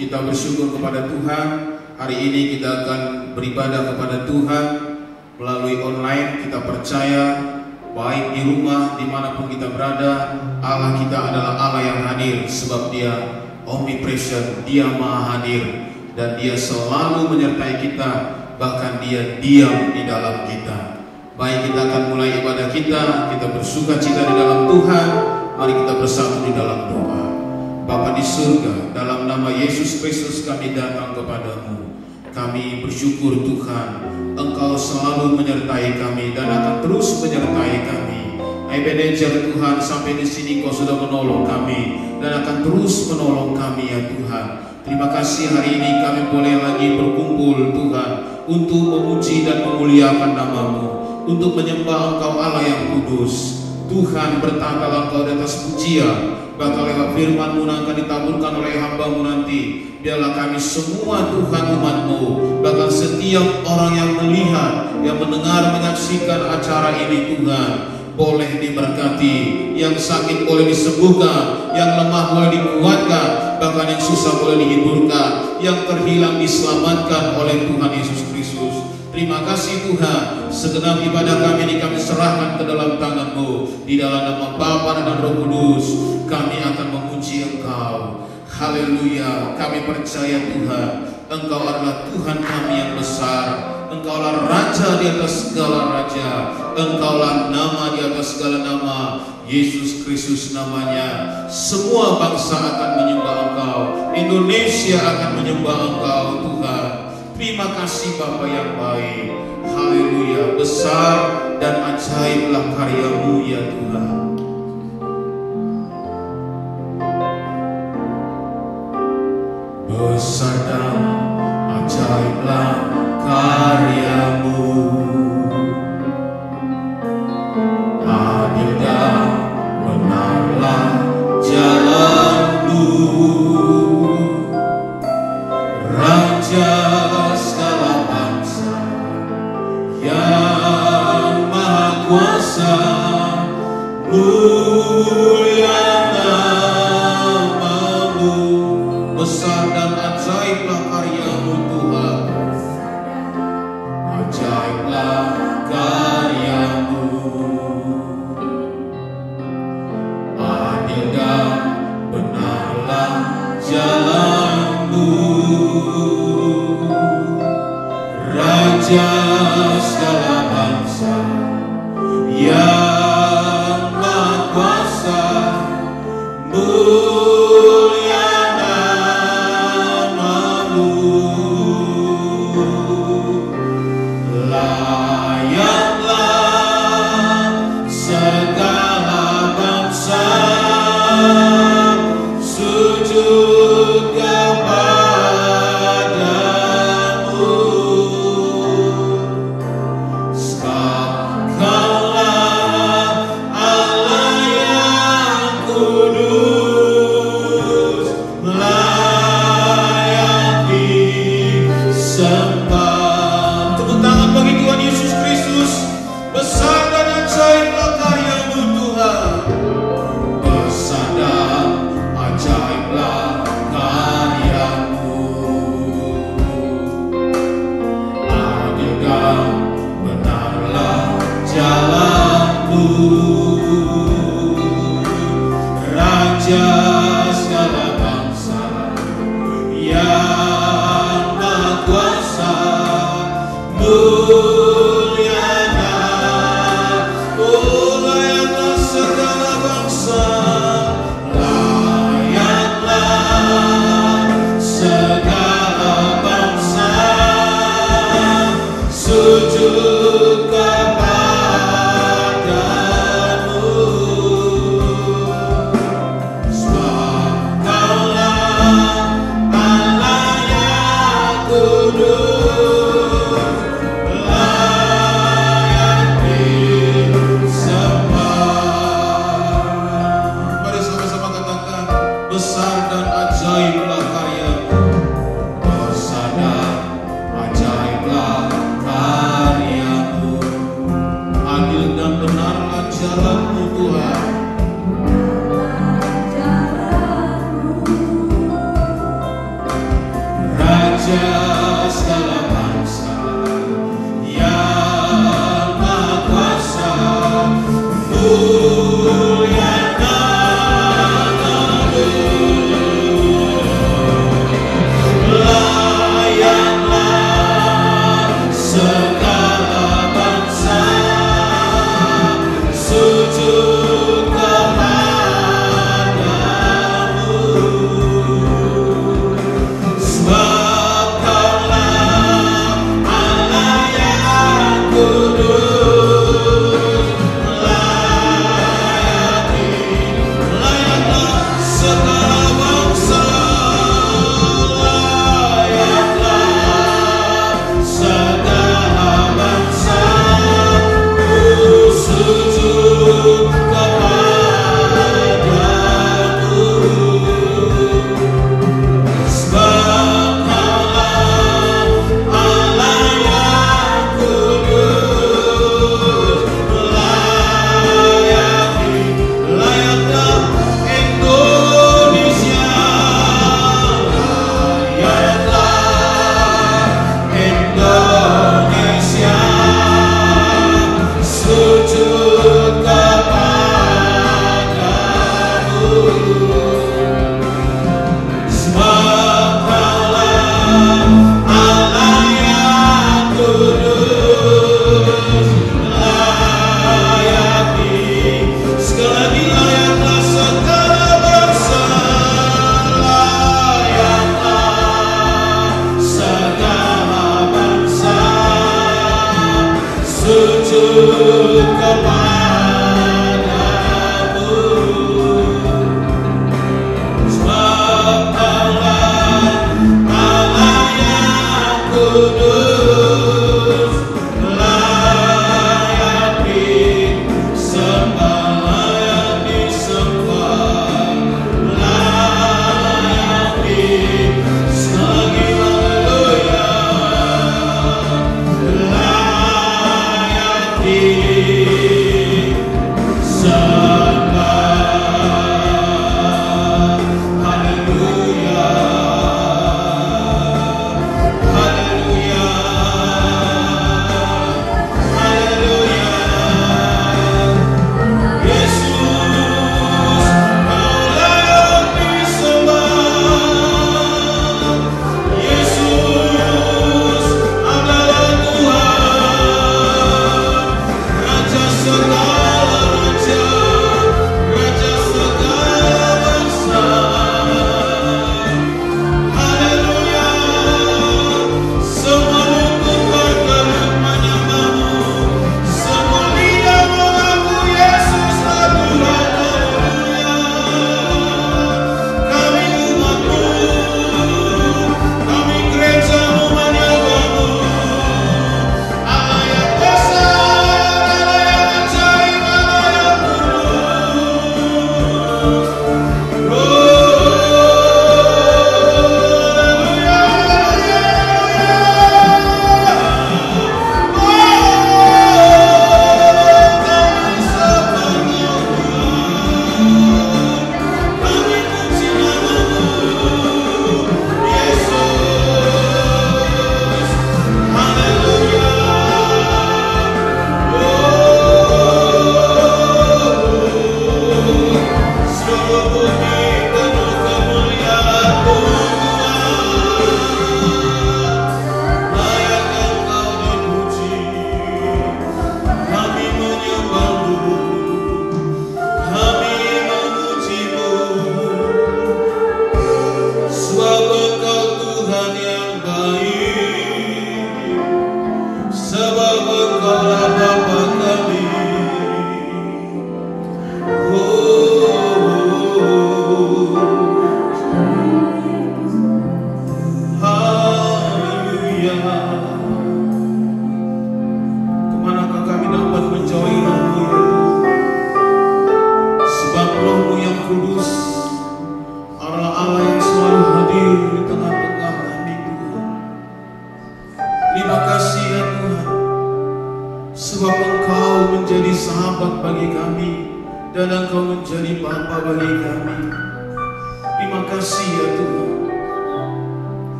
kita bersyukur kepada Tuhan. Hari ini kita akan beribadah kepada Tuhan melalui online. Kita percaya baik di rumah, dimanapun kita berada, Allah kita adalah Allah yang hadir. Sebab Dia omnipresent, Dia maha hadir, dan Dia selalu menyertai kita. Bahkan Dia diam di dalam kita. Baik, kita akan mulai ibadah kita. Kita bersuka cita di dalam Tuhan. Mari kita bersatu di dalam doa. Bapa di surga, dalam nama Yesus Kristus kami datang kepadamu. Kami bersyukur Tuhan, Engkau selalu menyertai kami dan akan terus menyertai kami. Ebenezer Tuhan, sampai di sini Kau sudah menolong kami dan akan terus menolong kami ya Tuhan. Terima kasih hari ini kami boleh lagi berkumpul Tuhan untuk memuji dan memuliakan nama-Mu, untuk menyembah Engkau Allah yang kudus. Tuhan, bertahtalah Engkau di atas pujian. Bakal lewat firman-Mu akan ditaburkan oleh hamba-Mu nanti. Biarlah kami semua Tuhan umat-Mu, bahkan setiap orang yang melihat, yang mendengar, menyaksikan acara ini Tuhan, boleh diberkati. Yang sakit boleh disembuhkan, yang lemah boleh dikuatkan, bahkan yang susah boleh dihiburkan, yang terhilang diselamatkan oleh Tuhan Yesus Kristus. Terima kasih Tuhan. Segenap ibadah kami ini kami serahkan ke dalam tangan-Mu. Di dalam nama Bapa dan Roh Kudus kami akan memuji Engkau. Haleluya. Kami percaya Tuhan, Engkau adalah Tuhan kami yang besar. Engkaulah Raja di atas segala raja. Engkaulah nama di atas segala nama. Yesus Kristus namanya. Semua bangsa akan menyembah Engkau. Indonesia akan menyembah Engkau Tuhan. Terima kasih Bapa yang baik. Haleluya. Besar dan ajaiblah karya-Mu ya Tuhan. Besar dan ajaiblah karya-Mu, adil dan benarlah jalan-Mu, Raja segala bangsa yang maha kuasa, mulia nama-Mu. Besar dan ajaiblah karya-Mu Tuhan, ajaiblah karya-Mu, adil dan benarlah jalan-Mu, Raja segala bangsa yang maha kuasa, mulia nama-Mu. Layaklah segala bangsa sujud kepadamu. Engkaulah Allah yang kudus, layak disembah. Tepuk tangan bagi Tuhan Yesus Kristus. Besar dan ajaiblah karya-Mu Tuhan. Besar dan ajaiblah karya-Mu, adil dan benarlah jalan-Mu, Raja segala bangsa yang maha kuasa, mulia layaklah segala bangsa, layaklah segala bangsa sujud kepadamu.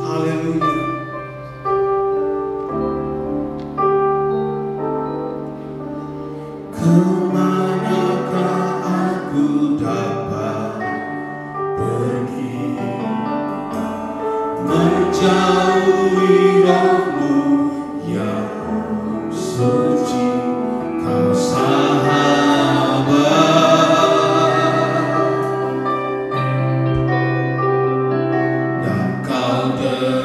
Haleluya. Kemanakah aku dapat pergi, menjauhi Roh-Mu yang suci, Kau sahabat dan Kau dekat.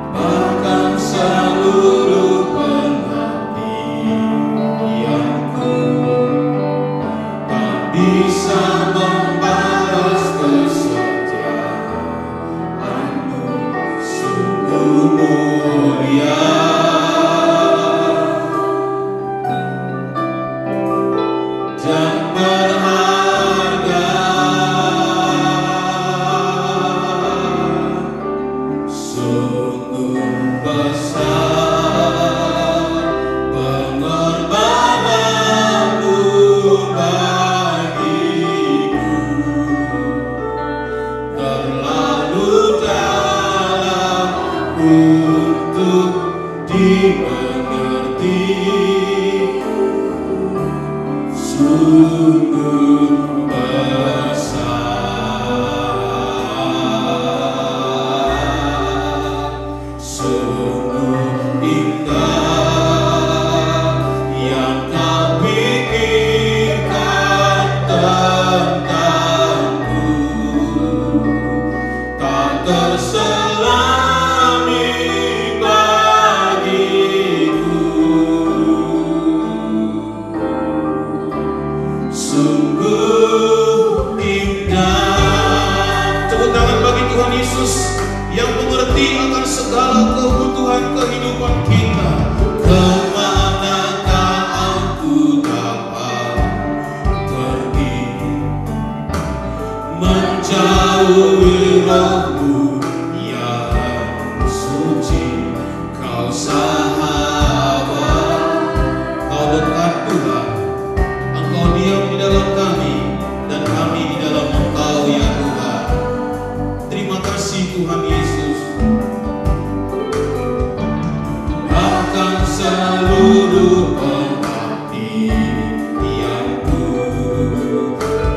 Bahkan seluruh pengabdianku tak bisa membalas kesetiaan-Mu, sungguh mulia dan berharga, sungguh besar pengorbanan-Mu bagiku, terlalu dalam untuk dimengerti, sungguh besar, sungguh indah yang Kau pikirkan tentangku, tak terselami bagiku, sungguh indah. Tepuk tangan bagi Tuhan Yesus yang mengerti akan segala kebutuhan kehidupan kita. Kemanakah aku dapat pergi, menjauhi Roh-Mu yang suci, Kau sahabat, Kau dekat Tuhan. Engkau diam di dalam kami dan kami di dalam Engkau ya Tuhan. Terima kasih Tuhan Yesus. Bahkan seluruh pengabdianku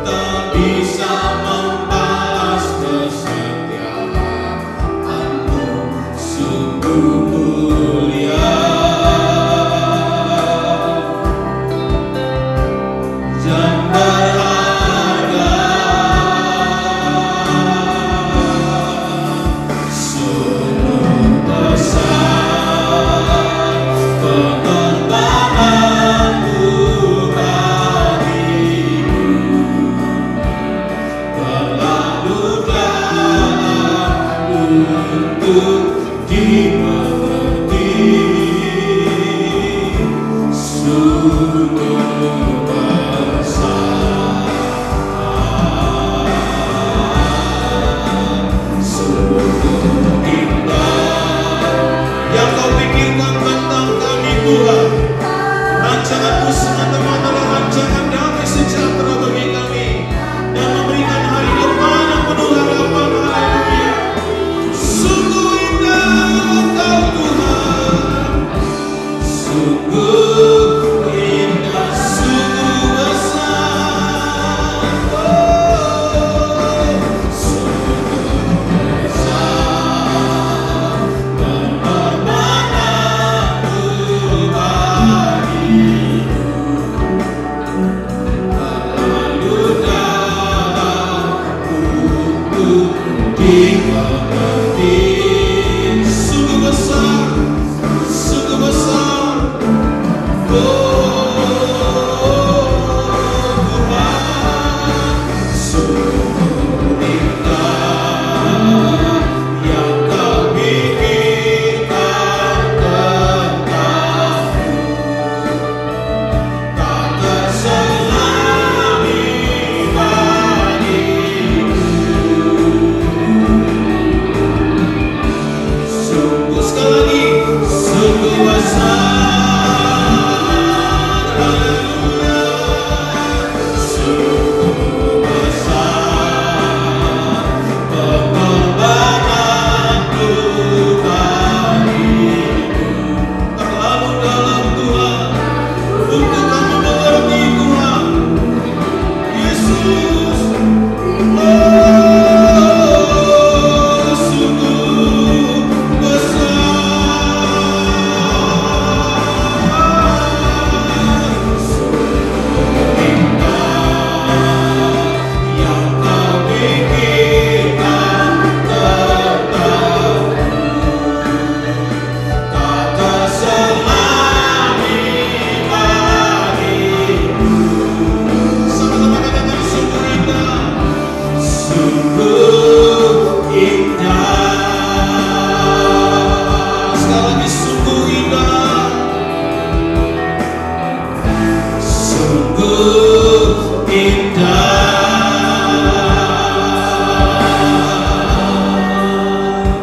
tak bisa membalas kesetiaan-Mu, sungguh indah. Sekali lagi, sungguh indah, sungguh indah.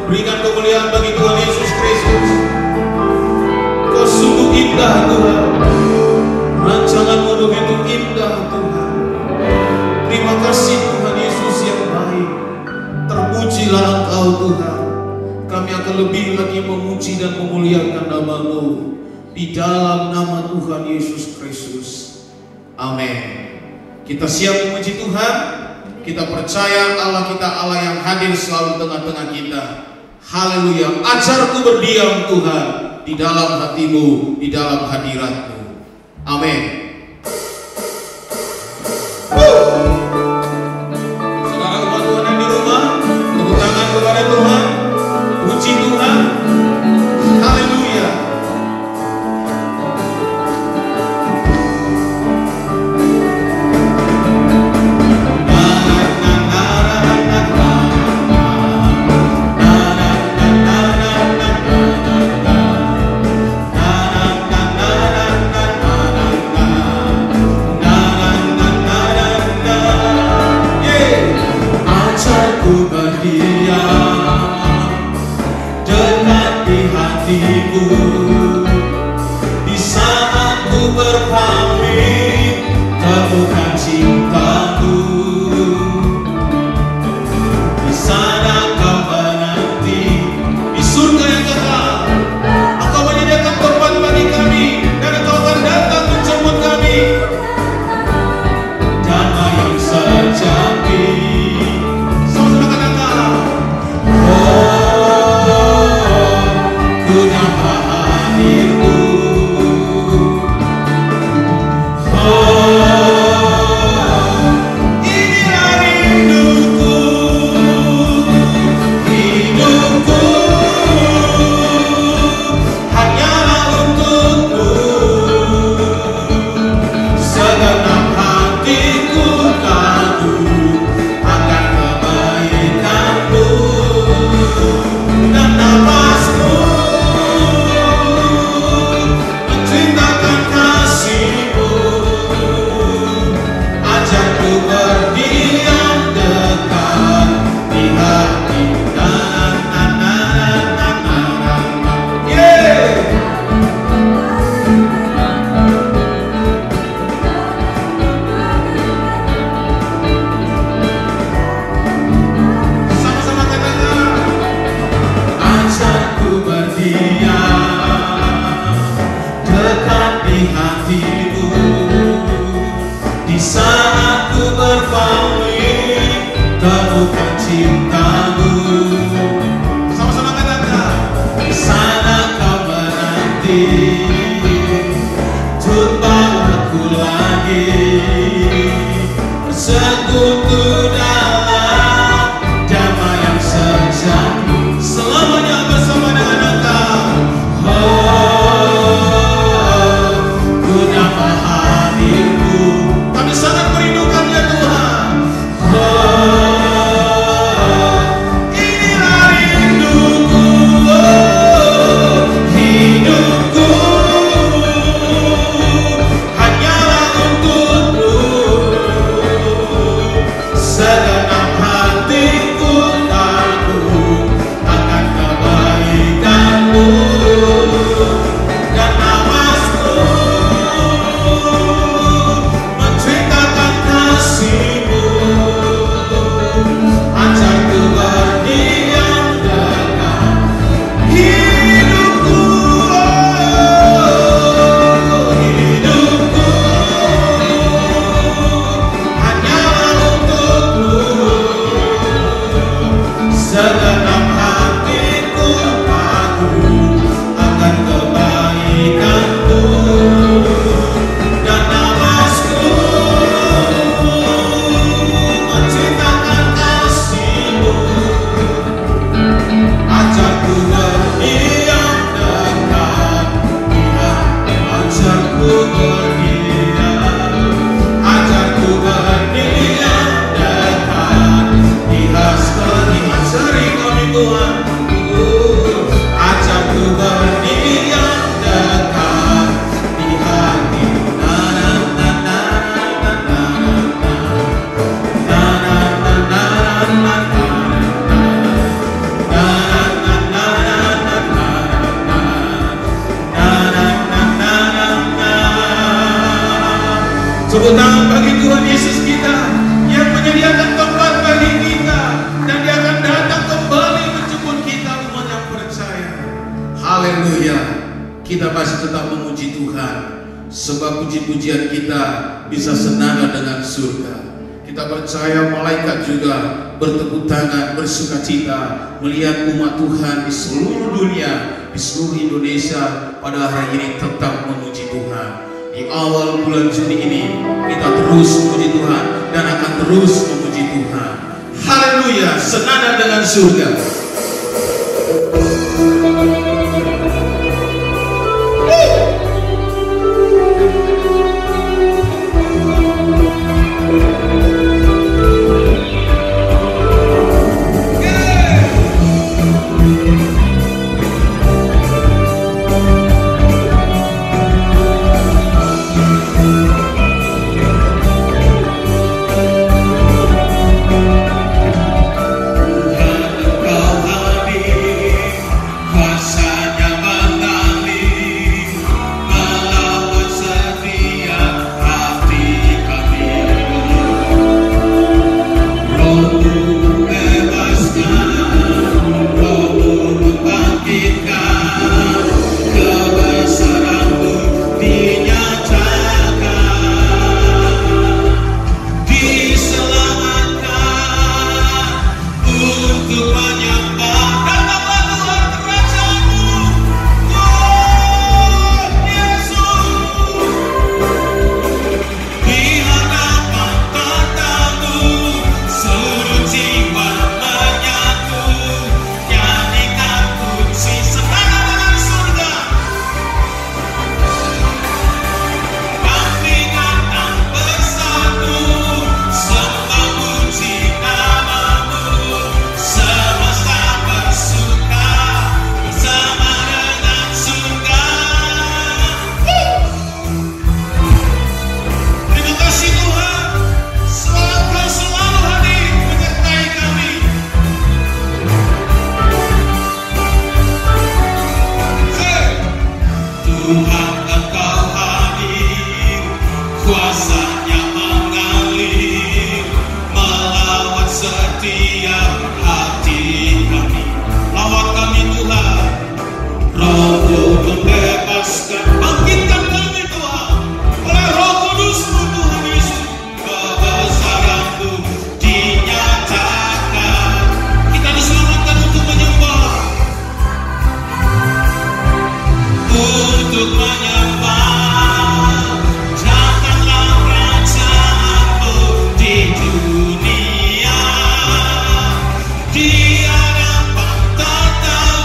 Berikan kemuliaan bagi Tuhan Yesus Kristus. Kau sungguh indah Tuhan, rancangan-Mu begitu indah Tuhan. Terima kasih Tuhan Yesus yang baik. Terpujilah Engkau Tuhan. Kami akan lebih lagi memuji dan memuliakan nama-Mu di dalam nama Tuhan Yesus Kristus. Amin. Kita siap memuji Tuhan. Kita percaya Allah kita Allah yang hadir selalu tengah-tengah kita. Haleluya. Ajarku berdiam Tuhan di dalam hati-Mu, di dalam hadirat-Mu. Amin. Saudara umat Tuhan yang di rumah, tepuk tangan kepada Tuhan, puji Tuhan. Haleluya. Di saat ku berpaling, temukan cintamu. Di sana kau menanti di surga yang kekal. Engkau menyediakan tempat bagi kami, dan Engkau akan datang menjemput kami. Damai yang sejati. Sama-sama katakan, ku dapat hadirmu. Inilah rinduku, hidupku hanyalah untukmu. Segenap hatiku kagum akan kebaikanmu, dan nafasku menceritakan kasih-Mu. Ajarku berdiam dekat di hati. Sama-sama katakan, ajarku berdiam dekat di hati-Mu. Di saat ku berpaling, temukan cinta-Mu. Sama-sama katakan, di sana kau menanti, jumpa aku lagi, bersekutu dalam damai yang sejati, selamanya bersama dengan Engkau. Ku dapat hadir-Mu. Kami sangat merindukannya Tuhan. Inilah rinduku, hidupku hanyalah untukmu. masih tetap memuji Tuhan, sebab puji-pujian kita bisa senada dengan surga. Kita percaya malaikat juga bertepuk tangan, bersukacita melihat umat Tuhan di seluruh dunia, di seluruh Indonesia pada hari ini tetap memuji Tuhan. Di awal bulan Juni ini kita terus memuji Tuhan dan akan terus memuji Tuhan. Haleluya, senada dengan surga. Di hadapan tata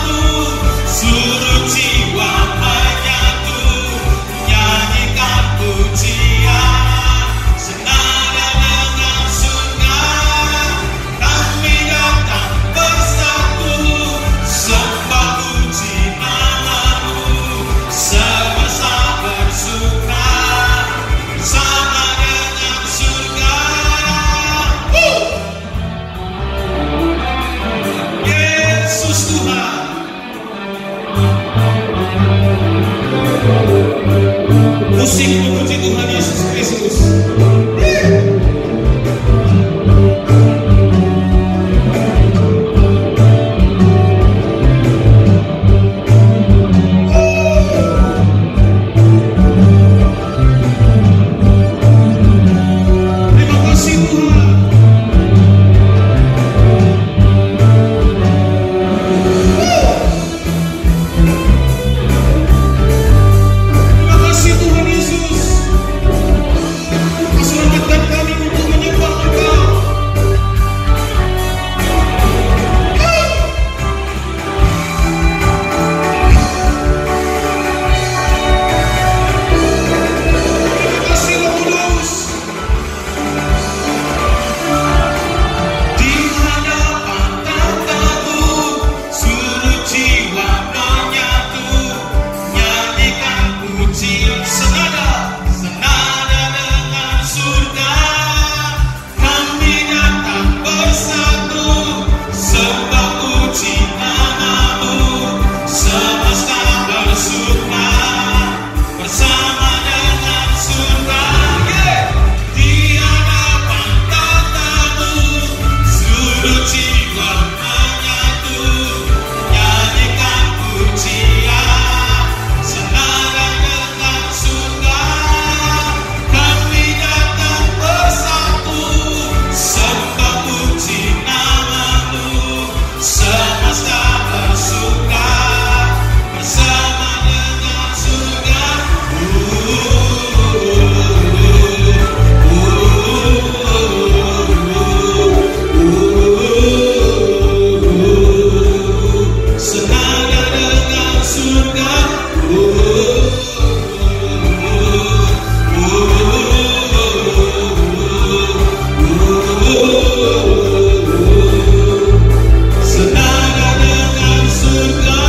senada dengan surga.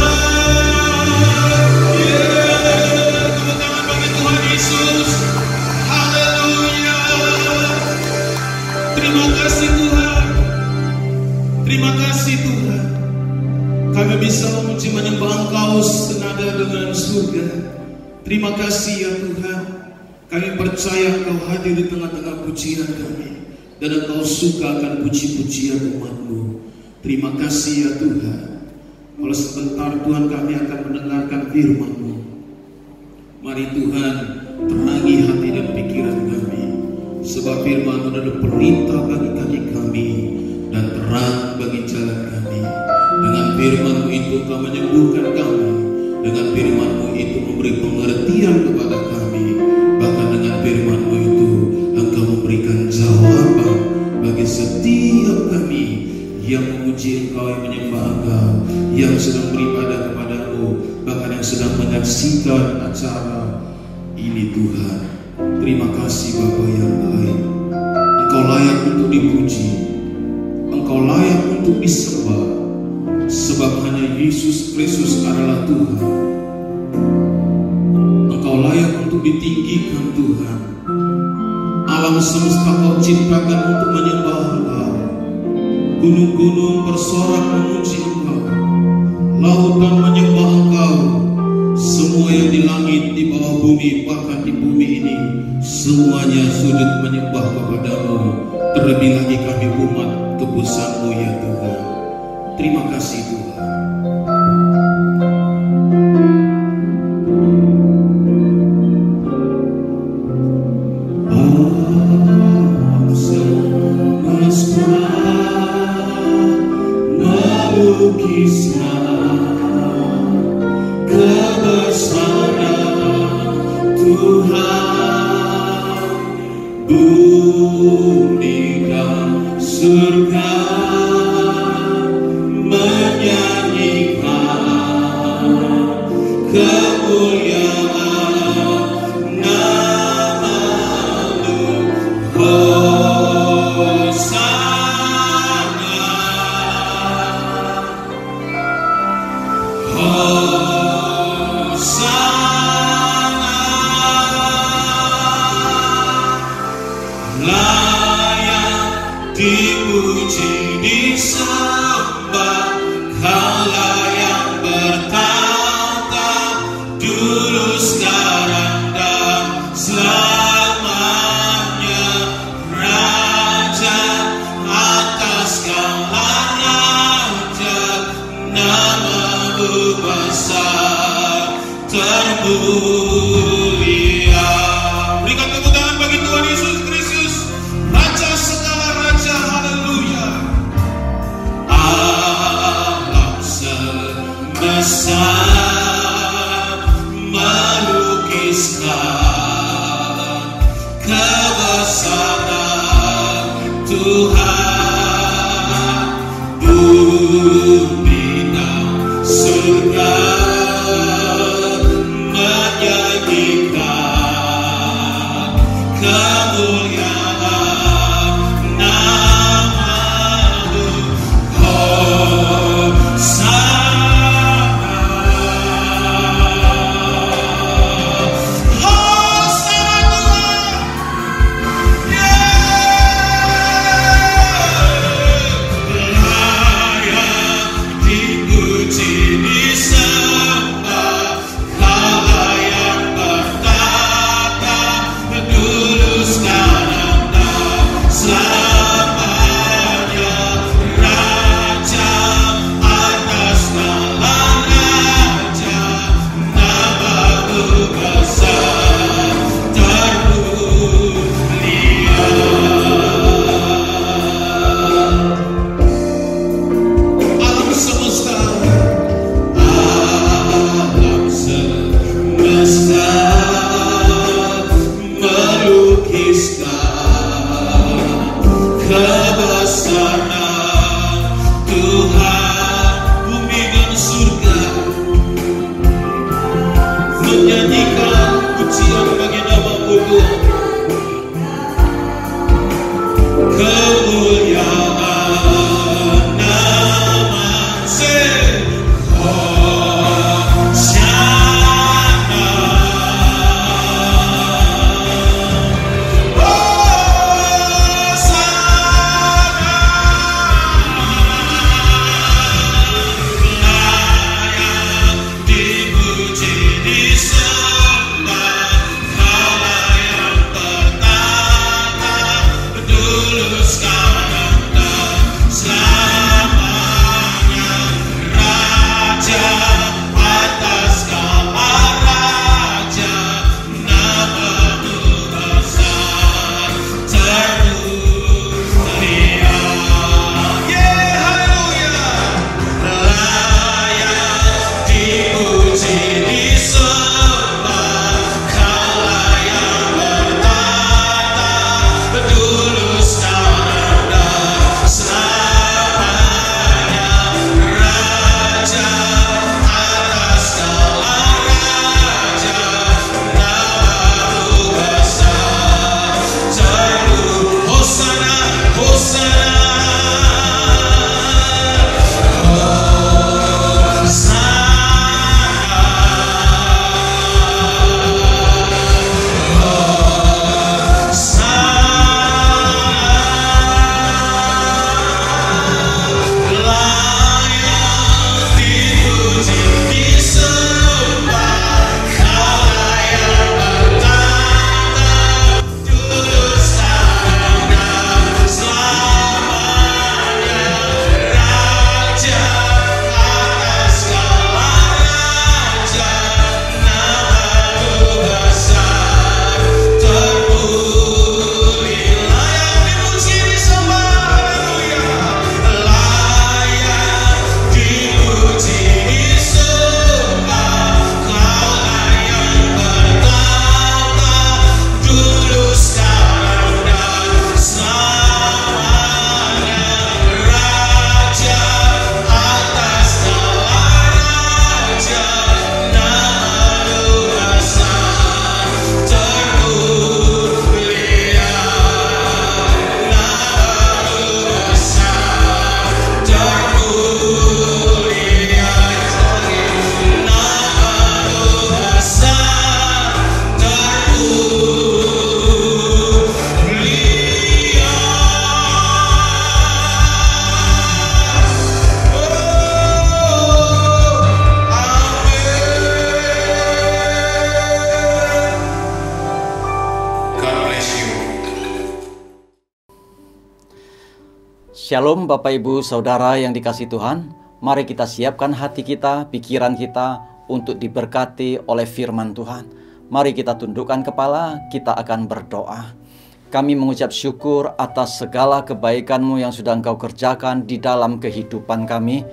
Tepuk tangan bagi Tuhan Yesus. Haleluya. Terima kasih Tuhan. Terima kasih Tuhan. Kami bisa memuji menyembah Engkau senada dengan surga. Terima kasih ya Tuhan. Kami percaya Engkau hadir di tengah-tengah pujian kami, dan Engkau suka akan puji-pujian umat-Mu. Terima kasih ya Tuhan. Kalau sebentar Tuhan kami akan mendengarkan firman-Mu. Mari Tuhan terangi hati dan pikiran kami, sebab firman-Mu adalah perintah bagi kami dan terang bagi jalan kami. Dengan firman-Mu itu Engkau menyembuhkan kami. Dengan firman-Mu itu memberi pengertian kepada kami. Bahkan dengan firman-Mu itu Engkau memberikan jawaban bagi setiap kami yang memuji Engkau, yang menyembah Engkau, yang sedang beribadah kepada-Mu, bahkan yang sedang menyaksikan acara ini Tuhan. Terima kasih Bapa yang baik. Engkau layak untuk dipuji, Engkau layak untuk disembah, sebab hanya Yesus Kristus adalah Tuhan. Engkau layak untuk ditinggikan Tuhan. Alam semesta Kau ciptakan untuk menyembah Engkau. Gunung-gunung bersorak memuji Engkau, lautan menyembah Engkau. Semua yang di langit, di bawah bumi, bahkan di bumi ini, semuanya sujud menyembah kepada-Mu. Terlebih lagi kami umat tebusan-Mu ya Tuhan. Terima kasih Tuhan. Alam semesta melukiskan kebesaran Tuhan. Bumi dan surga menyanyikan kemuliaan nama-Mu. Hosana, Hosana, layak dipuji, disembah. Kaulah yang bertahta dulu, sekarang, dan selamanya. Raja atas segala raja, nama-Mu besar termulia. Berikan tepuk tangan bagi Tuhan Yesus Kristus, Raja segala raja. Haleluya. Alam semesta melukiskan kebesaran Tuhan. Bumi dan surga menyanyikan Shalom Bapak Ibu Saudara yang dikasihi Tuhan. Mari kita siapkan hati kita, pikiran kita untuk diberkati oleh firman Tuhan. Mari kita tundukkan kepala, kita akan berdoa. Kami mengucap syukur atas segala kebaikan-Mu yang sudah Engkau kerjakan di dalam kehidupan kami.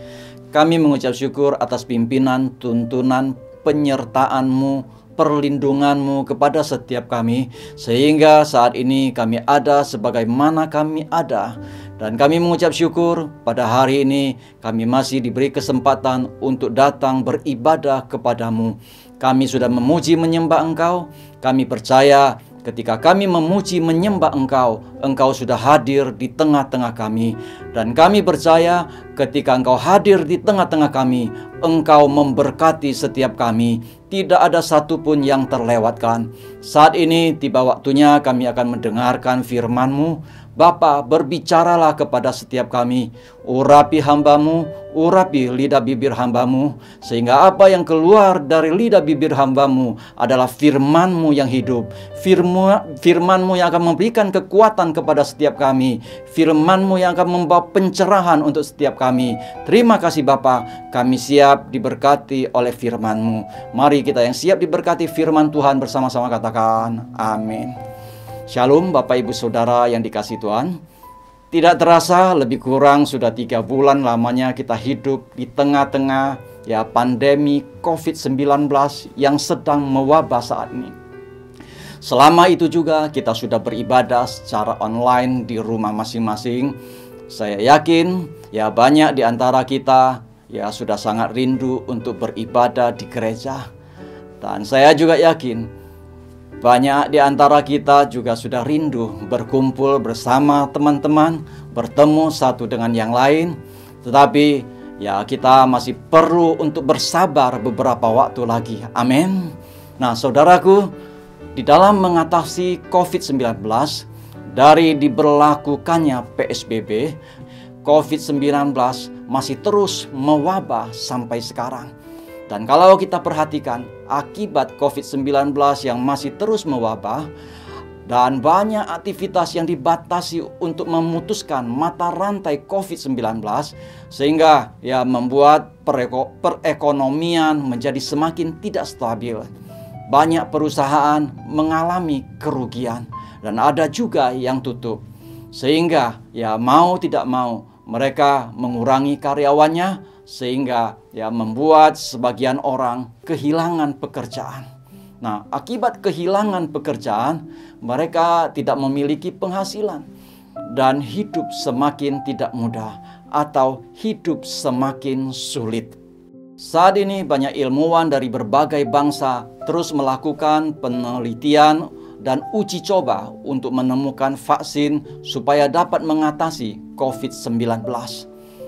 Kami mengucap syukur atas pimpinan, tuntunan, penyertaan-Mu, perlindungan-Mu kepada setiap kami, sehingga saat ini kami ada sebagaimana kami ada. Dan kami mengucap syukur pada hari ini kami masih diberi kesempatan untuk datang beribadah kepadamu. Kami sudah memuji menyembah Engkau. Kami percaya ketika kami memuji menyembah Engkau, Engkau sudah hadir di tengah-tengah kami. Dan kami percaya ketika Engkau hadir di tengah-tengah kami, Engkau memberkati setiap kami. Tidak ada satupun yang terlewatkan. Saat ini tiba waktunya kami akan mendengarkan firman-Mu. Bapa, berbicaralah kepada setiap kami. Urapi hamba-Mu, urapi lidah bibir hamba-Mu, sehingga apa yang keluar dari lidah bibir hamba-Mu adalah firman-Mu yang hidup. Firman-Mu yang akan memberikan kekuatan kepada setiap kami. Firman-Mu yang akan membawa pencerahan untuk setiap kami. Terima kasih Bapa, kami siap diberkati oleh firman-Mu. Mari kita yang siap diberkati firman Tuhan bersama-sama katakan amin. Shalom Bapak Ibu Saudara yang dikasihi Tuhan. Tidak terasa lebih kurang sudah 3 bulan lamanya kita hidup di tengah-tengah pandemi COVID-19 yang sedang mewabah saat ini. Selama itu juga kita sudah beribadah secara online di rumah masing-masing. Saya yakin banyak di antara kita sudah sangat rindu untuk beribadah di gereja. Dan saya juga yakin banyak di antara kita juga sudah rindu berkumpul bersama teman-teman, bertemu satu dengan yang lain. Tetapi kita masih perlu untuk bersabar beberapa waktu lagi. Amin. Nah, saudaraku, di dalam mengatasi COVID-19, dari diberlakukannya PSBB, COVID-19 masih terus mewabah sampai sekarang. Dan kalau kita perhatikan akibat COVID-19 yang masih terus mewabah dan banyak aktivitas yang dibatasi untuk memutuskan mata rantai COVID-19, sehingga membuat perekonomian menjadi semakin tidak stabil. Banyak perusahaan mengalami kerugian dan ada juga yang tutup. Sehingga mau tidak mau mereka mengurangi karyawannya, sehingga membuat sebagian orang kehilangan pekerjaan. Nah, akibat kehilangan pekerjaan, mereka tidak memiliki penghasilan dan hidup semakin tidak mudah atau hidup semakin sulit. Saat ini banyak ilmuwan dari berbagai bangsa terus melakukan penelitian dan uji coba untuk menemukan vaksin supaya dapat mengatasi COVID-19.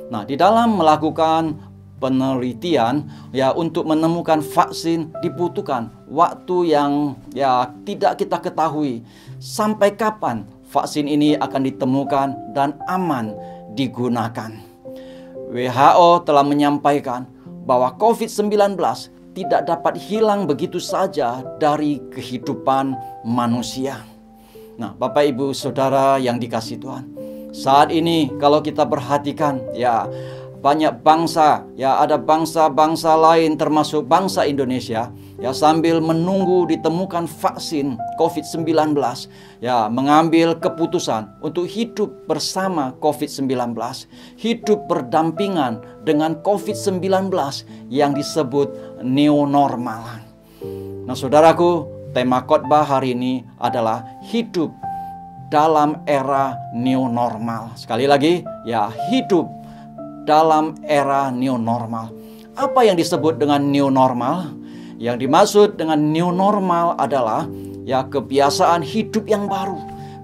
Nah, di dalam melakukan penelitian untuk menemukan vaksin dibutuhkan waktu yang tidak kita ketahui sampai kapan vaksin ini akan ditemukan dan aman digunakan. WHO telah menyampaikan bahwa COVID-19 tidak dapat hilang begitu saja dari kehidupan manusia. Nah, Bapak Ibu Saudara yang dikasihi Tuhan, saat ini kalau kita perhatikan banyak bangsa, ada bangsa-bangsa lain termasuk bangsa Indonesia sambil menunggu ditemukan vaksin COVID-19 mengambil keputusan untuk hidup bersama COVID-19, hidup berdampingan dengan COVID-19 yang disebut new normal. Nah, saudaraku, tema khotbah hari ini adalah hidup dalam era new normal. Sekali lagi, hidup dalam era new normal. Apa yang disebut dengan new normal? Yang dimaksud dengan new normal adalah kebiasaan hidup yang baru.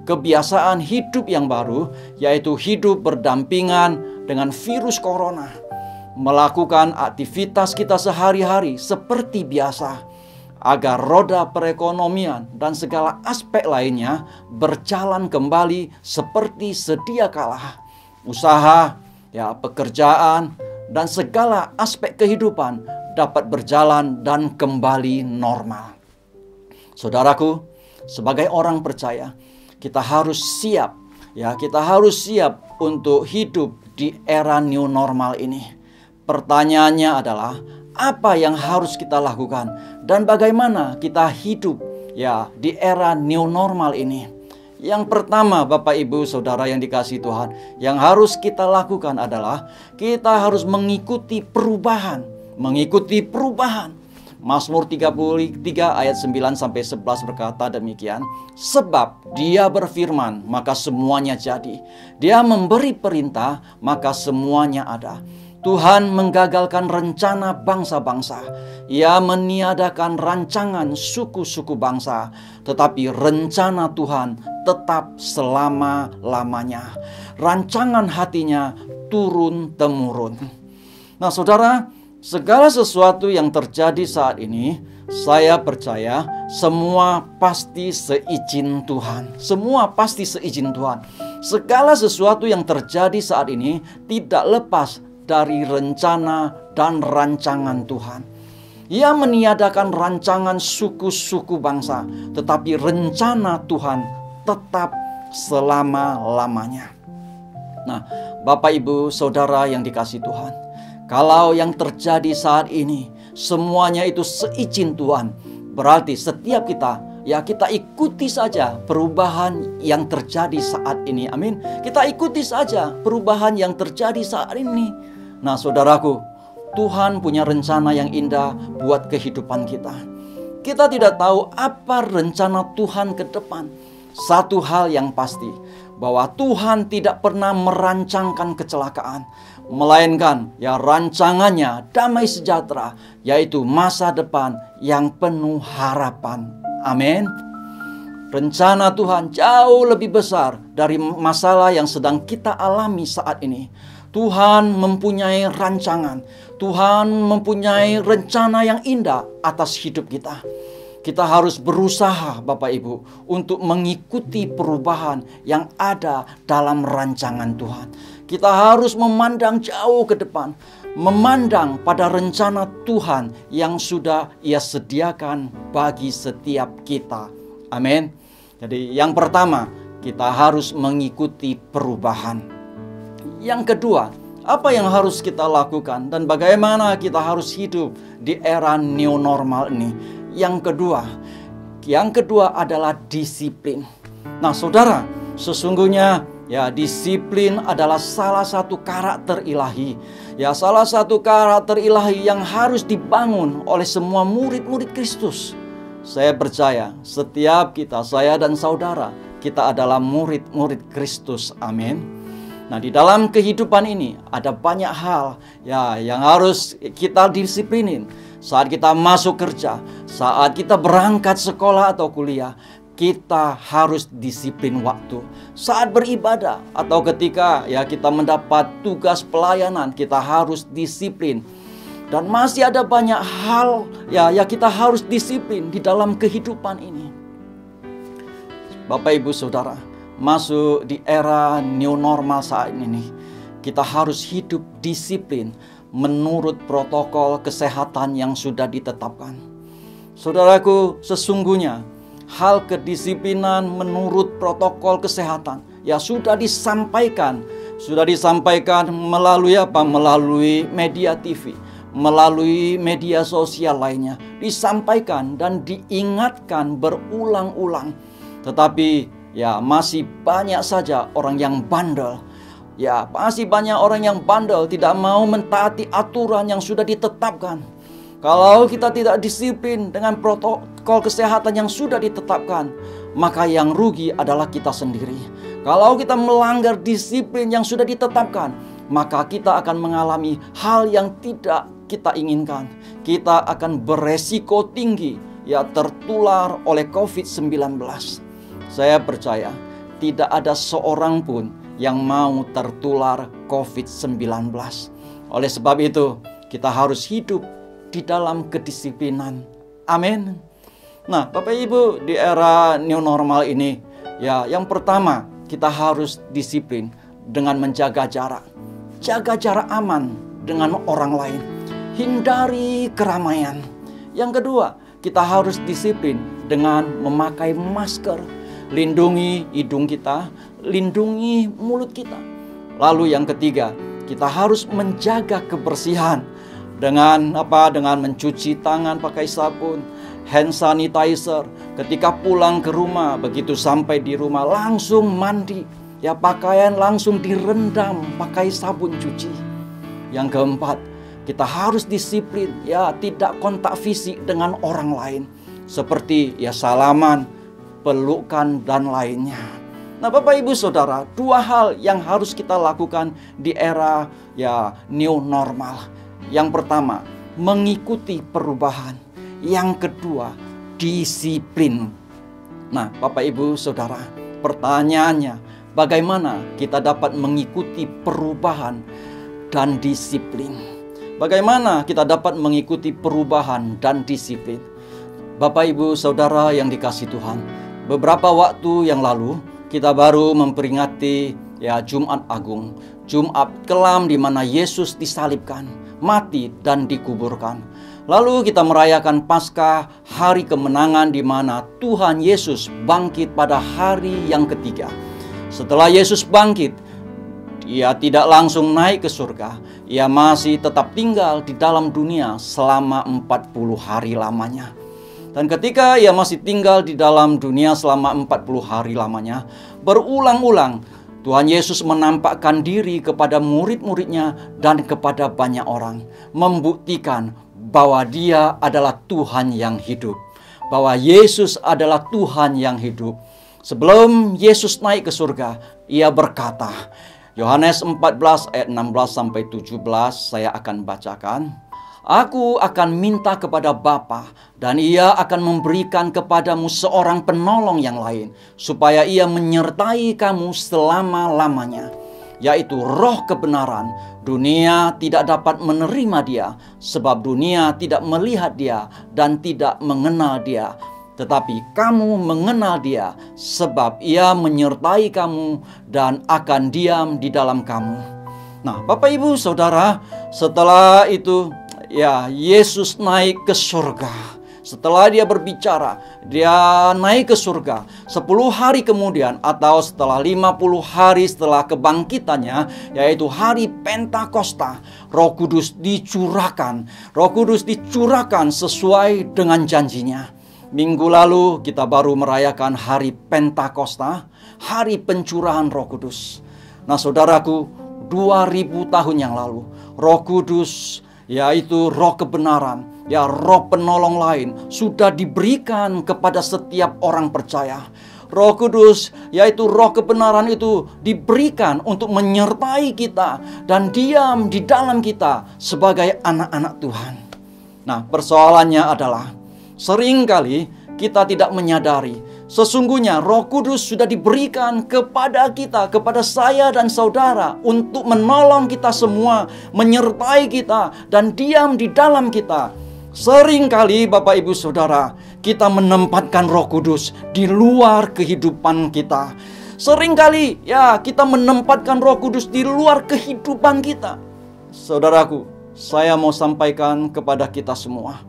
Kebiasaan hidup yang baru yaitu hidup berdampingan dengan virus corona. Melakukan aktivitas kita sehari-hari seperti biasa, agar roda perekonomian dan segala aspek lainnya berjalan kembali seperti sedia kala. Usaha, pekerjaan, dan segala aspek kehidupan dapat berjalan dan kembali normal. Saudaraku, sebagai orang percaya, kita harus siap ya kita harus siap untuk hidup di era new normal ini. Pertanyaannya adalah, apa yang harus kita lakukan dan bagaimana kita hidup ya di era new normal ini? Yang pertama, Bapak Ibu Saudara yang dikasihi Tuhan, yang harus kita lakukan adalah kita harus mengikuti perubahan. Mengikuti perubahan. Mazmur 33 ayat 9-11 berkata demikian, sebab Dia berfirman, maka semuanya jadi. Dia memberi perintah, maka semuanya ada. Tuhan menggagalkan rencana bangsa-bangsa. Ia meniadakan rancangan suku-suku bangsa. Tetapi rencana Tuhan tetap selama-lamanya. Rancangan hatinya turun-temurun. Nah saudara, segala sesuatu yang terjadi saat ini, saya percaya semua pasti seizin Tuhan. Semua pasti seizin Tuhan. Segala sesuatu yang terjadi saat ini tidak lepas dari rencana dan rancangan Tuhan. Ia meniadakan rancangan suku-suku bangsa, tetapi rencana Tuhan tetap selama-lamanya. Nah, Bapak Ibu Saudara yang dikasihi Tuhan, kalau yang terjadi saat ini semuanya itu seizin Tuhan, berarti setiap kita ikuti saja perubahan yang terjadi saat ini. Amin. Kita ikuti saja perubahan yang terjadi saat ini. Nah saudaraku, Tuhan punya rencana yang indah buat kehidupan kita. Kita tidak tahu apa rencana Tuhan ke depan. Satu hal yang pasti, bahwa Tuhan tidak pernah merancangkan kecelakaan, melainkan ya rancangannya damai sejahtera, yaitu masa depan yang penuh harapan. Amin. Rencana Tuhan jauh lebih besar dari masalah yang sedang kita alami saat ini. Tuhan mempunyai rancangan. Tuhan mempunyai rencana yang indah atas hidup kita. Kita harus berusaha Bapak Ibu untuk mengikuti perubahan yang ada dalam rancangan Tuhan. Kita harus memandang jauh ke depan. Memandang pada rencana Tuhan yang sudah Ia sediakan bagi setiap kita. Amin. Jadi yang pertama, kita harus mengikuti perubahan. Yang kedua, apa yang harus kita lakukan dan bagaimana kita harus hidup di era new normal ini? Yang kedua adalah disiplin. Nah, saudara, sesungguhnya ya disiplin adalah salah satu karakter ilahi. Ya, salah satu karakter ilahi yang harus dibangun oleh semua murid-murid Kristus. Saya percaya setiap kita, saya dan saudara, kita adalah murid-murid Kristus. Amin. Nah, di dalam kehidupan ini ada banyak hal ya yang harus kita disiplinin. Saat kita masuk kerja, saat kita berangkat sekolah atau kuliah, kita harus disiplin waktu. Saat beribadah atau ketika ya kita mendapat tugas pelayanan, kita harus disiplin. Dan masih ada banyak hal ya kita harus disiplin di dalam kehidupan ini. Bapak Ibu Saudara, masuk di era new normal saat ini, kita harus hidup disiplin menurut protokol kesehatan yang sudah ditetapkan. Saudaraku, sesungguhnya hal kedisiplinan menurut protokol kesehatan ya sudah disampaikan melalui apa? Melalui media TV, melalui media sosial lainnya, disampaikan dan diingatkan berulang-ulang. Tetapi ya masih banyak saja orang yang bandel. Ya masih banyak orang yang bandel, tidak mau mentaati aturan yang sudah ditetapkan. Kalau kita tidak disiplin dengan protokol kesehatan yang sudah ditetapkan, maka yang rugi adalah kita sendiri. Kalau kita melanggar disiplin yang sudah ditetapkan, maka kita akan mengalami hal yang tidak kita inginkan. Kita akan beresiko tinggi ya tertular oleh COVID-19. Saya percaya tidak ada seorang pun yang mau tertular COVID-19. Oleh sebab itu, kita harus hidup di dalam kedisiplinan. Amin. Nah, Bapak Ibu, di era new normal ini, ya yang pertama, kita harus disiplin dengan menjaga jarak. Jaga jarak aman dengan orang lain. Hindari keramaian. Yang kedua, kita harus disiplin dengan memakai masker. Lindungi hidung kita, lindungi mulut kita. Lalu yang ketiga, kita harus menjaga kebersihan dengan apa? Dengan mencuci tangan pakai sabun, hand sanitizer. Ketika pulang ke rumah, begitu sampai di rumah langsung mandi. Ya, pakaian langsung direndam pakai sabun cuci. Yang keempat, kita harus disiplin, ya, tidak kontak fisik dengan orang lain. Seperti ya salaman, pelukan, dan lainnya. Nah, Bapak Ibu Saudara, dua hal yang harus kita lakukan di era ya new normal. Yang pertama, mengikuti perubahan. Yang kedua, disiplin. Nah, Bapak Ibu Saudara, pertanyaannya, bagaimana kita dapat mengikuti perubahan dan disiplin? Bagaimana kita dapat mengikuti perubahan dan disiplin? Bapak Ibu Saudara yang dikasihi Tuhan, beberapa waktu yang lalu kita baru memperingati ya Jumat Agung, Jumat kelam di mana Yesus disalibkan, mati dan dikuburkan. Lalu kita merayakan Paskah, hari kemenangan di mana Tuhan Yesus bangkit pada hari yang ketiga. Setelah Yesus bangkit, Ia tidak langsung naik ke surga. Ia masih tetap tinggal di dalam dunia selama 40 hari lamanya. Dan ketika Ia masih tinggal di dalam dunia selama 40 hari lamanya, berulang-ulang Tuhan Yesus menampakkan diri kepada murid-muridnya dan kepada banyak orang, membuktikan bahwa Dia adalah Tuhan yang hidup, bahwa Yesus adalah Tuhan yang hidup. Sebelum Yesus naik ke surga, Ia berkata, Yohanes 14 ayat 16 sampai 17 saya akan bacakan. Aku akan minta kepada Bapa dan Ia akan memberikan kepadamu seorang penolong yang lain, supaya Ia menyertai kamu selama-lamanya, yaitu Roh kebenaran. Dunia tidak dapat menerima Dia, sebab dunia tidak melihat Dia dan tidak mengenal Dia. Tetapi kamu mengenal Dia, sebab Ia menyertai kamu dan akan diam di dalam kamu. Nah, Bapak Ibu Saudara, setelah itu ya Yesus naik ke surga. Setelah Dia berbicara, Dia naik ke surga. 10 hari kemudian atau setelah 50 hari setelah kebangkitannya, yaitu hari Pentakosta, Roh Kudus dicurahkan. Roh Kudus dicurahkan sesuai dengan janjinya. Minggu lalu kita baru merayakan hari Pentakosta, hari pencurahan Roh Kudus. Nah, saudaraku, 2000 tahun yang lalu, Roh Kudus, yaitu Roh kebenaran, ya Roh penolong lain, sudah diberikan kepada setiap orang percaya. Roh Kudus, yaitu Roh kebenaran itu diberikan untuk menyertai kita dan diam di dalam kita sebagai anak-anak Tuhan. Nah, persoalannya adalah seringkali kita tidak menyadari sesungguhnya Roh Kudus sudah diberikan kepada kita, kepada saya dan saudara, untuk menolong kita semua, menyertai kita dan diam di dalam kita. Seringkali Bapak Ibu Saudara, kita menempatkan Roh Kudus di luar kehidupan kita. Seringkali ya kita menempatkan Roh Kudus di luar kehidupan kita. Saudaraku, saya mau sampaikan kepada kita semua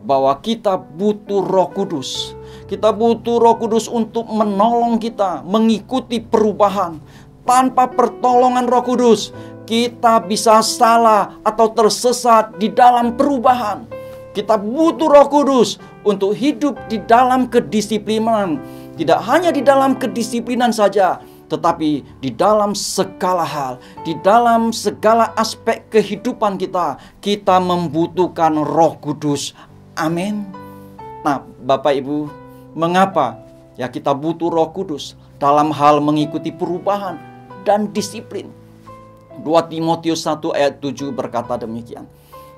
bahwa kita butuh Roh Kudus. Kita butuh Roh Kudus untuk menolong kita mengikuti perubahan. Tanpa pertolongan Roh Kudus, kita bisa salah atau tersesat di dalam perubahan. Kita butuh Roh Kudus untuk hidup di dalam kedisiplinan. Tidak hanya di dalam kedisiplinan saja, tetapi di dalam segala hal, di dalam segala aspek kehidupan kita, kita membutuhkan Roh Kudus. Amin. Nah, Bapak Ibu, mengapa ya kita butuh Roh Kudus dalam hal mengikuti perubahan dan disiplin? 2 Timotius 1 ayat 7 berkata demikian.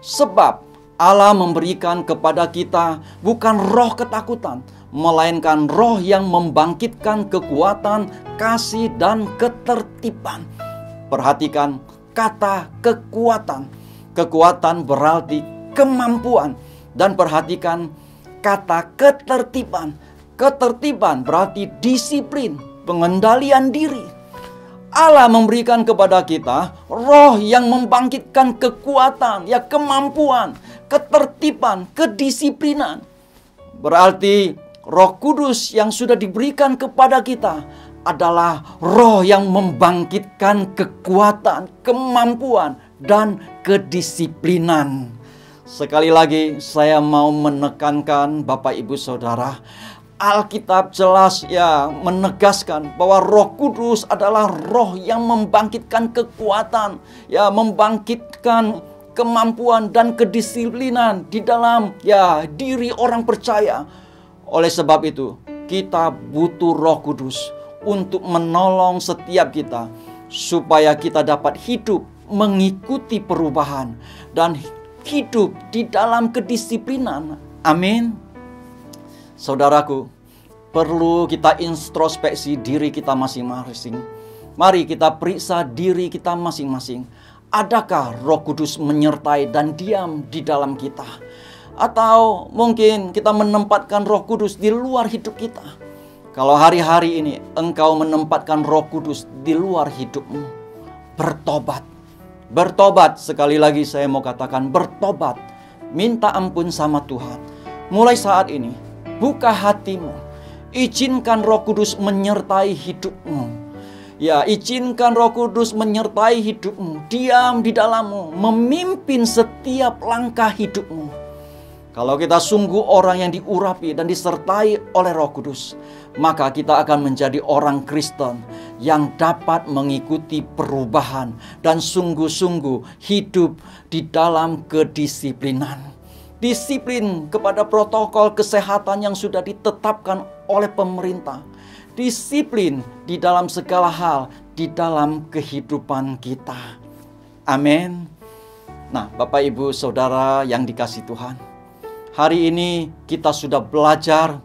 Sebab Allah memberikan kepada kita bukan roh ketakutan, melainkan roh yang membangkitkan kekuatan, kasih, dan ketertiban. Perhatikan kata kekuatan. Kekuatan berarti kemampuan. Dan perhatikan kata ketertiban. Ketertiban berarti disiplin, pengendalian diri. Allah memberikan kepada kita roh yang membangkitkan kekuatan, ya kemampuan, ketertiban, kedisiplinan. Berarti Roh Kudus yang sudah diberikan kepada kita adalah roh yang membangkitkan kekuatan, kemampuan, dan kedisiplinan. Sekali lagi saya mau menekankan Bapak Ibu Saudara, Alkitab jelas menegaskan bahwa Roh Kudus adalah roh yang membangkitkan kekuatan, membangkitkan kemampuan dan kedisiplinan di dalam diri orang percaya. Oleh sebab itu, kita butuh Roh Kudus untuk menolong setiap kita supaya kita dapat hidup mengikuti perubahan dan hidup di dalam kedisiplinan. Amin. Saudaraku, perlu kita introspeksi diri kita masing-masing. Mari kita periksa diri kita masing-masing. Adakah Roh Kudus menyertai dan diam di dalam kita? Atau mungkin kita menempatkan Roh Kudus di luar hidup kita? Kalau hari-hari ini engkau menempatkan Roh Kudus di luar hidupmu, bertobat. Bertobat, sekali lagi saya mau katakan bertobat. Minta ampun sama Tuhan. Mulai saat ini, buka hatimu. Izinkan Roh Kudus menyertai hidupmu. Izinkan Roh Kudus menyertai hidupmu. Diam di dalammu, memimpin setiap langkah hidupmu. Kalau kita sungguh orang yang diurapi dan disertai oleh Roh Kudus, maka kita akan menjadi orang Kristen yang dapat mengikuti perubahan dan sungguh-sungguh hidup di dalam kedisiplinan. Disiplin kepada protokol kesehatan yang sudah ditetapkan oleh pemerintah. Disiplin di dalam segala hal di dalam kehidupan kita. Amin. Nah, Bapak Ibu Saudara yang dikasihi Tuhan, hari ini kita sudah belajar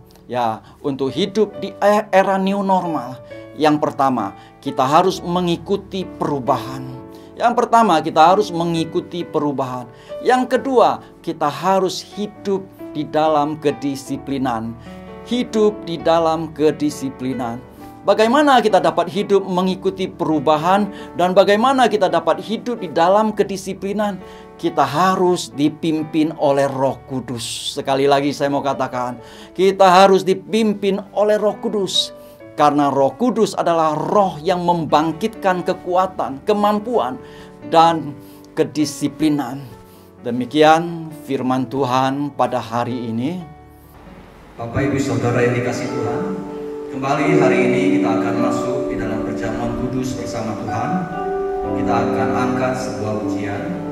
untuk hidup di era new normal. Yang pertama, kita harus mengikuti perubahan. Yang pertama, kita harus mengikuti perubahan. Yang kedua, kita harus hidup di dalam kedisiplinan. Hidup di dalam kedisiplinan. Bagaimana kita dapat hidup mengikuti perubahan dan bagaimana kita dapat hidup di dalam kedisiplinan? Kita harus dipimpin oleh Roh Kudus. Sekali lagi saya mau katakan, kita harus dipimpin oleh Roh Kudus. Karena Roh Kudus adalah roh yang membangkitkan kekuatan, kemampuan, dan kedisiplinan. Demikian firman Tuhan pada hari ini. Bapak Ibu Saudara yang dikasihi Tuhan, kembali hari ini kita akan masuk di dalam perjamuan kudus bersama Tuhan. Kita akan angkat sebuah pujian.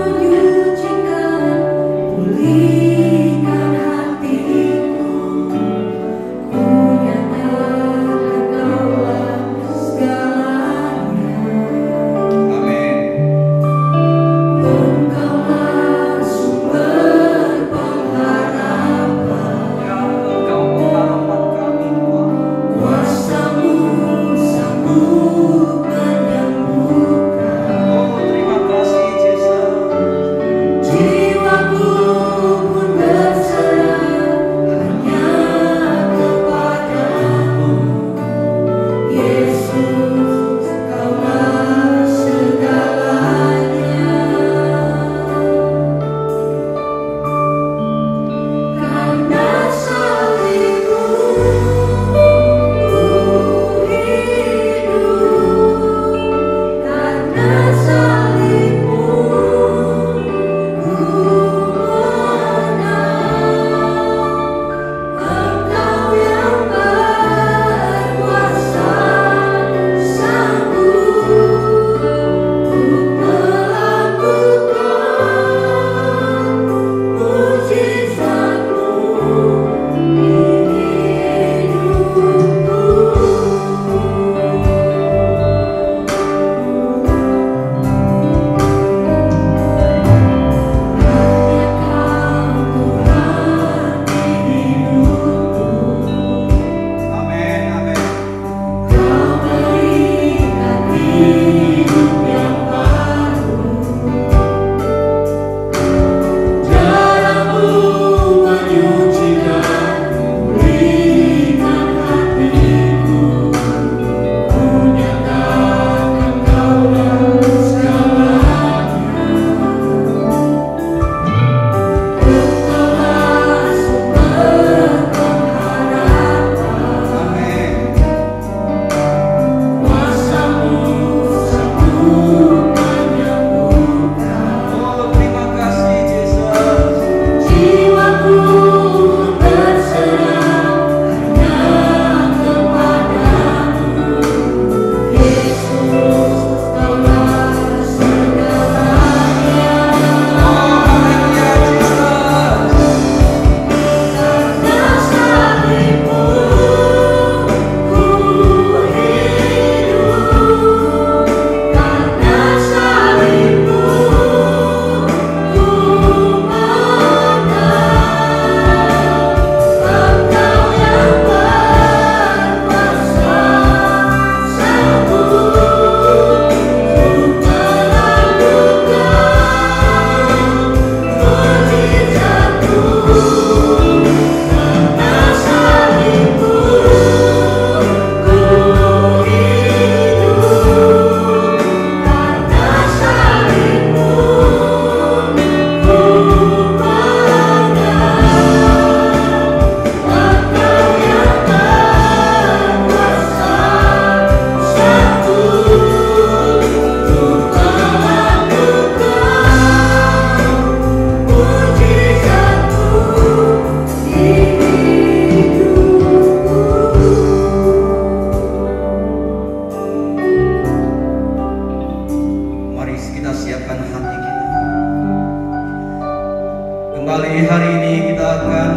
Menyucikan, pulih Kembali hari ini kita akan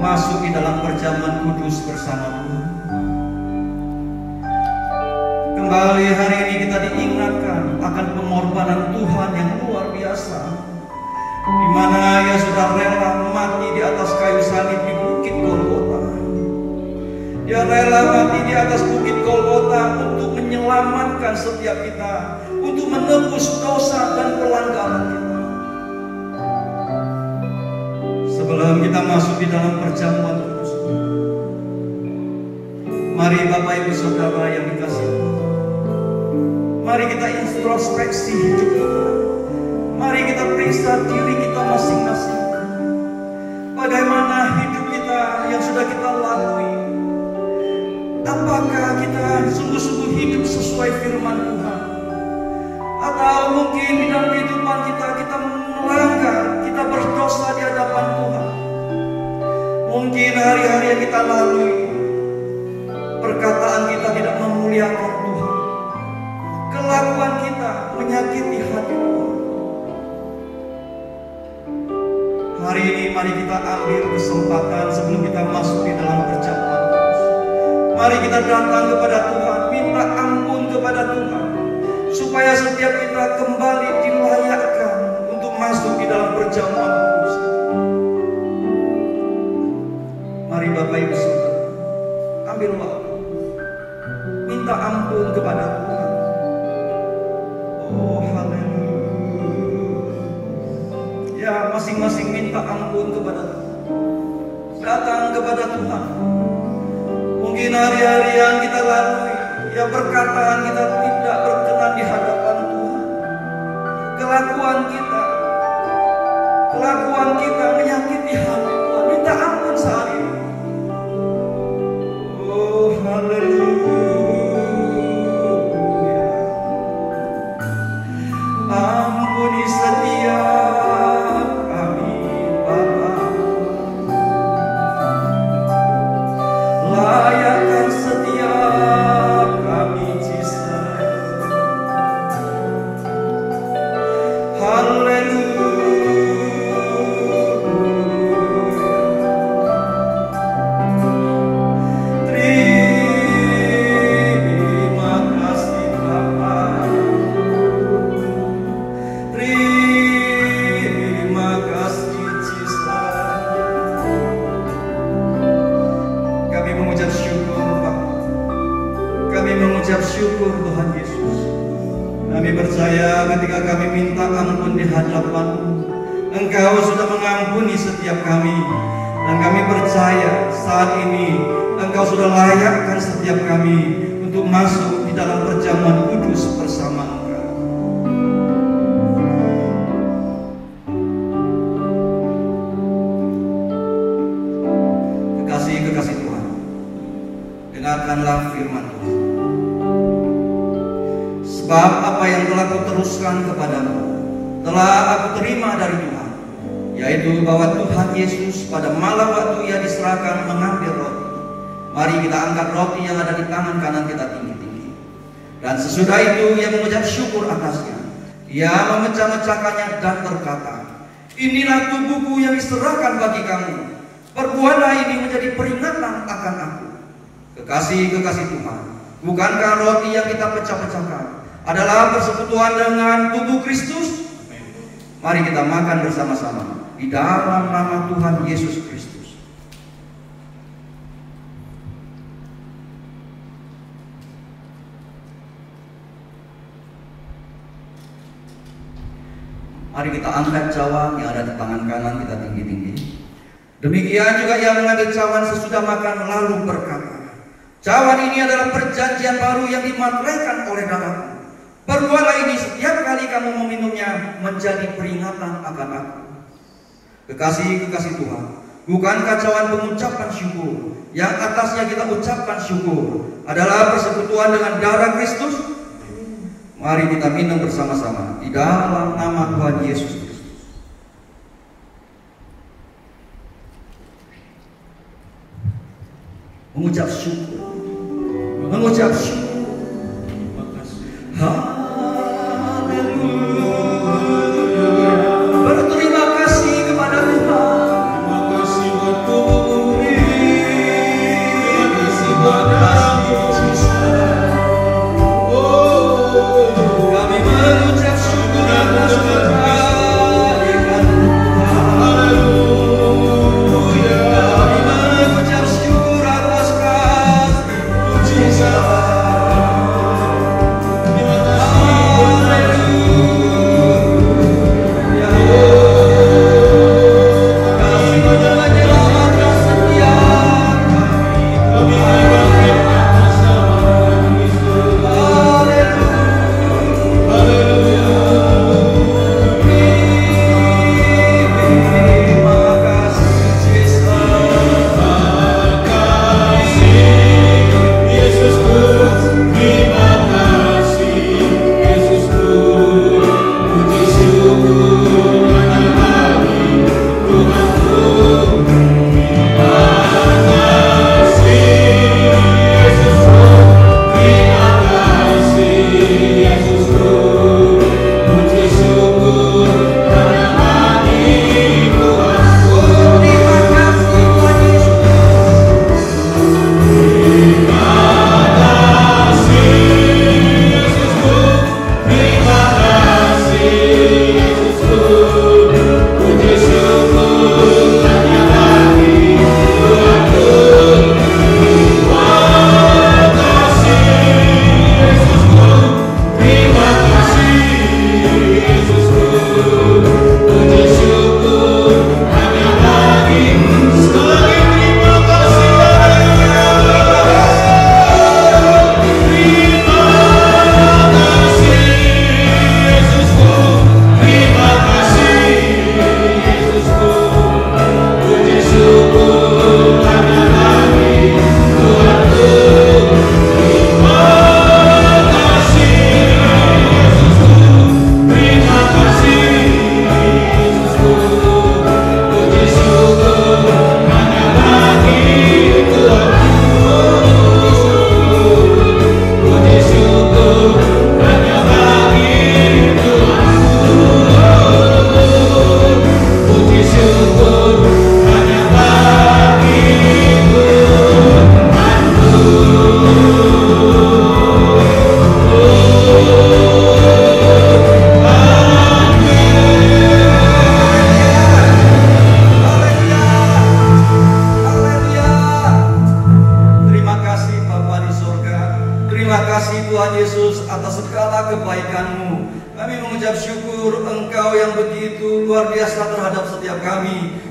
masuk di dalam perjamuan kudus bersama Tuhan. Kembali hari ini kita diingatkan akan pengorbanan Tuhan yang luar biasa, di mana Ia sudah rela mati di atas kayu salib di bukit Golgota. Dia rela mati di atas bukit Golgota untuk menyelamatkan setiap kita, untuk menebus dosa dan pelanggaran kita. Sebelum kita masuk di dalam perjamuan kudus, mari Bapak Ibu Saudara yang dikasihi, mari kita introspeksi hidup kita. Mari kita periksa diri kita masing-masing. Bagaimana hidup kita yang sudah kita lalui? Apakah kita sungguh-sungguh hidup sesuai firman Tuhan? Atau mungkin di dalam kehidupan kita melanggar, kita berdosa di hadapan Tuhan. Mungkin hari-hari yang kita lalui, perkataan kita tidak memuliakan Tuhan. Kelakuan kita menyakiti hati Tuhan. Hari ini mari kita ambil kesempatan sebelum kita masuk di dalam perjamuan kudus. Mari kita datang kepada Tuhan, minta ampun kepada Tuhan, supaya setiap kita kembali dilayakkan untuk masuk di dalam perjamuan kudus. Mari Bapak Ibu Saudara, ambil waktu, minta ampun kepada Tuhan. Oh haleluya. Ya, masing-masing minta ampun kepada Tuhan. Datang kepada Tuhan. Mungkin hari-hari yang kita lalui, ya perkataan kita tidak berkenan di hadapan Tuhan. Kelakuan kita menyakiti hati Tuhan. Minta ampun saat ini. Oh haleluya. Ampuni setiap kami Bapa, layakkan setiap kami Jesus. Haleluya. Terima kasih Bapa. Terima kasih Jesus. Kami mengucap syukur Bapa. Kami mengucap syukur Tuhan Yesus. Kami percaya ketika kami minta ampun di hadapan-Mu, Engkau sudah mengampuni setiap kami. Dan kami percaya saat ini Engkau sudah layakkan setiap kami untuk masuk di dalam perjamuan kudus bersama Engkau. Kekasih Tuhan, dengarkanlah firman Tuhan. Sebab apa yang telah kuteruskan kepadamu telah aku terima dari Tuhan, yaitu bahwa Tuhan Yesus pada malam waktu Ia diserahkan mengambil roti. Mari kita angkat roti yang ada di tangan kanan kita tinggi-tinggi. Dan sesudah itu Ia mengucap syukur atasnya. Ia memecah-mecahkannya dan berkata, inilah tubuhku yang diserahkan bagi kamu. Perbuatlah ini menjadi peringatan akan aku. Kekasih Tuhan, bukankah roti yang kita pecah-pecahkan adalah persekutuan dengan tubuh Kristus? Mari kita makan bersama-sama di dalam nama Tuhan Yesus Kristus. Mari kita angkat cawan yang ada di tangan kanan kita tinggi-tinggi. Demikian juga Ia mengambil cawan sesudah makan lalu berkata, cawan ini adalah perjanjian baru yang dimateraikan oleh darahku. Perbuatlah ini setiap kali kamu meminumnya menjadi peringatan akan aku. Kekasih Tuhan, bukankah cawan pengucapan syukur yang atasnya kita ucapkan syukur adalah persekutuan dengan darah Kristus? Mari kita minum bersama-sama di dalam nama Tuhan Yesus Kristus. Mengucap syukur. Haleluya. Berterima kasih kepada Tuhan.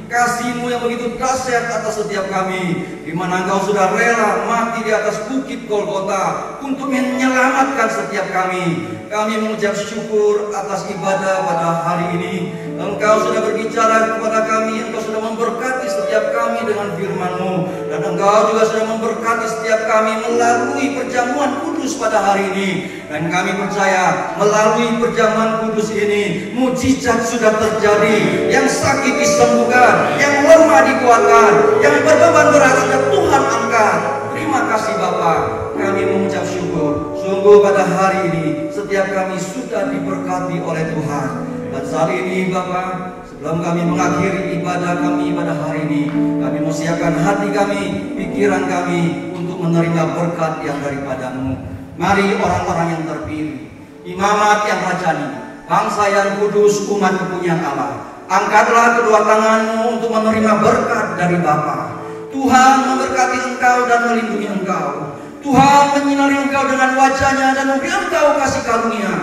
Kasih-Mu yang begitu dahsyat atas setiap kami, di mana Engkau sudah rela mati di atas bukit Golgota untuk menyelamatkan setiap kami. Kami mengucap syukur atas ibadah pada hari ini. Engkau sudah berbicara kepada kami, Engkau sudah memberkati setiap kami dengan firman-Mu, dan Engkau juga sudah memberkati setiap kami melalui perjamuan kudus pada hari ini. Dan kami percaya melalui perjamuan kudus ini mujizat sudah terjadi, yang sakit disembuhkan, yang lemah dikuatkan, yang berbeban berat sudah Tuhan angkat. Terima kasih Bapa, kami mengucap syukur. Sungguh pada hari ini setiap kami sudah diberkati oleh Tuhan. Dan saat ini Bapa, sebelum kami mengakhiri ibadah kami pada hari ini, kami mau siapkan hati kami, pikiran kami untuk menerima berkat yang daripada-Mu. Mari orang-orang yang terpilih, imamat yang rajani, bangsa yang kudus, umat kepunyaan Allah, angkatlah kedua tangan-Mu untuk menerima berkat dari Bapa. Tuhan memberkati engkau dan melindungi engkau. Tuhan menyinari engkau dengan wajah-Nya dan memberi engkau kasih karunia.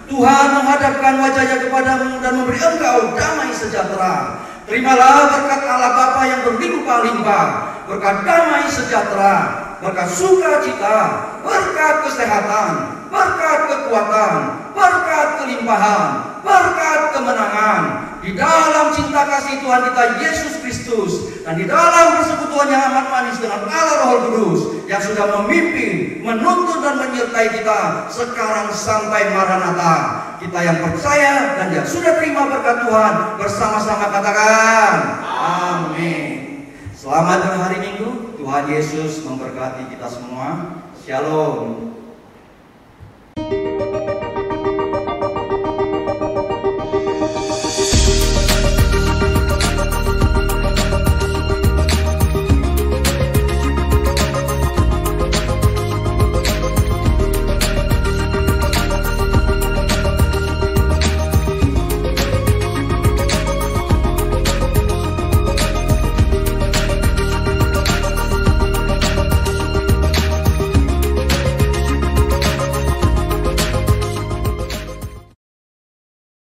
Tuhan menghadapkan wajah-Nya kepadamu dan memberi engkau damai sejahtera. Terimalah berkat Allah Bapa yang berlimpah-limpah, berkat damai sejahtera, berkat sukacita, berkat kesehatan, berkat kekuatan, berkat kelimpahan, berkat kemenangan di dalam cinta kasih Tuhan kita Yesus Kristus, dan di dalam persekutuan yang amat manis dengan Allah Roh Kudus yang sudah memimpin, menuntun dan menyertai kita sekarang sampai Maranatha. Kita yang percaya dan yang sudah terima berkat Tuhan bersama-sama katakan amin. Selamat hari Minggu. Tuhan Yesus memberkati kita semua. Shalom.